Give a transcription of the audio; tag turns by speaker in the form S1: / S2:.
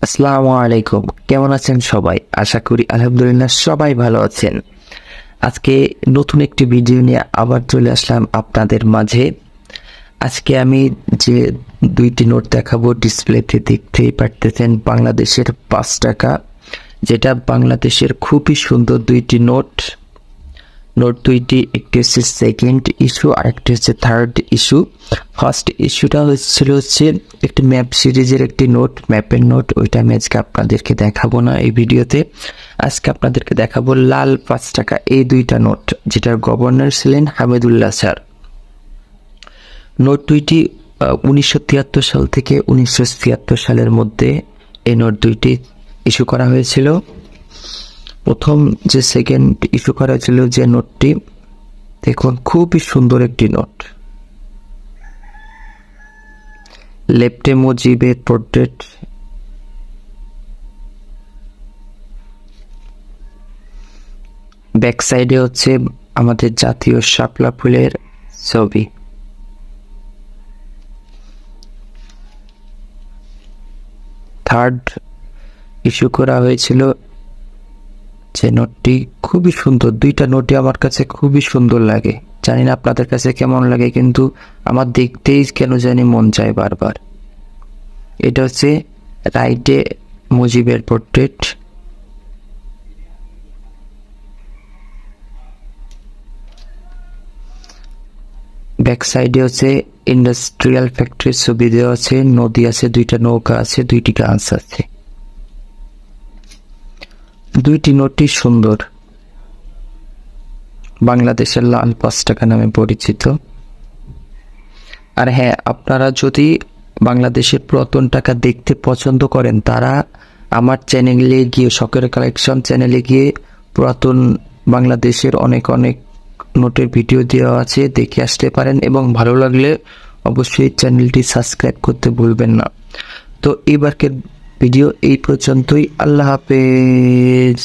S1: আসসালামু আলাইকুম। কেমন আছেন সবাই? আশা করি আলহামদুলিল্লাহ সবাই ভালো আছেন। আজকে নতুন একটি ভিডিও নিয়ে আবার চলে আসলাম আপনাদের মাঝে। আজকে আমি যে দুইটি নোট দেখাবো, ডিসপ্লেতে দেখতেই পারতেছেন, বাংলাদেশের 5 টাকা, যেটা বাংলাদেশের খুবই সুন্দর দুইটি নোট। নোট দুইটি, একটি হচ্ছে সেকেন্ড ইস্যু আর একটি হচ্ছে থার্ড ইস্যু। ফার্স্ট ইস্যুটা হচ্ছে একটি ম্যাপ সিরিজের একটি নোট, ম্যাপের নোট। ওইটা আমি আজকে আপনাদেরকে দেখাবো না এই ভিডিওতে। আজকে আপনাদেরকে দেখাবো লাল 5 টাকা, এই দুইটা নোট, যেটার গভর্নর ছিলেন হামিদুল্লাহ স্যার। নোট দুইটি 1973 সাল থেকে 1976 সালের মধ্যে এই নোট দুইটি ইস্যু করা হয়েছিল। প্রথম যে সেকেন্ড ইস্যু করা ছিল যে নোটটি, দেখুন খুবই সুন্দর একটি নোট। লেফটে মুজিবের পোর্ট্রেট, ব্যাক সাইডে হচ্ছে আমাদের জাতীয় শাপলা ফুলের ছবি। থার্ড ইস্যু করা হয়েছিল যে নোটটি, খুবই সুন্দর। দুইটা নোটই আমার কাছে খুবই সুন্দর লাগে, জানি না আপনাদের কাছে কেমন লাগে, কিন্তু আমার দেখতেই কেন জানি মন চায় বারবার। এটা হচ্ছে রাইটে মুজিবের পোর্ট্রেট, ব্যাক সাইডে হচ্ছে ইন্ডাস্ট্রিয়াল ফ্যাক্টরির ছবি দেওয়া আছে, নদী আছে, দুইটা নৌকা আছে, দুইটি গাছ আছে। দুইটি নোটই সুন্দর, বাংলাদেশের লাল 5 টাকা নামে পরিচিত। আর হ্যাঁ, আপনারা যদি বাংলাদেশের পুরাতন টাকা দেখতে পছন্দ করেন, তারা আমার চ্যানেলে গিয়ে, শখের কালেকশন চ্যানেলে গিয়ে পুরাতন বাংলাদেশের অনেক নোটের ভিডিও দেওয়া আছে, দেখে আসতে পারেন। এবং ভালো লাগলে অবশ্যই চ্যানেলটি সাবস্ক্রাইব করতে ভুলবেন না। তো এবারকার ভিডিও এই পর্যন্তই। আল্লাহ হাফেজ।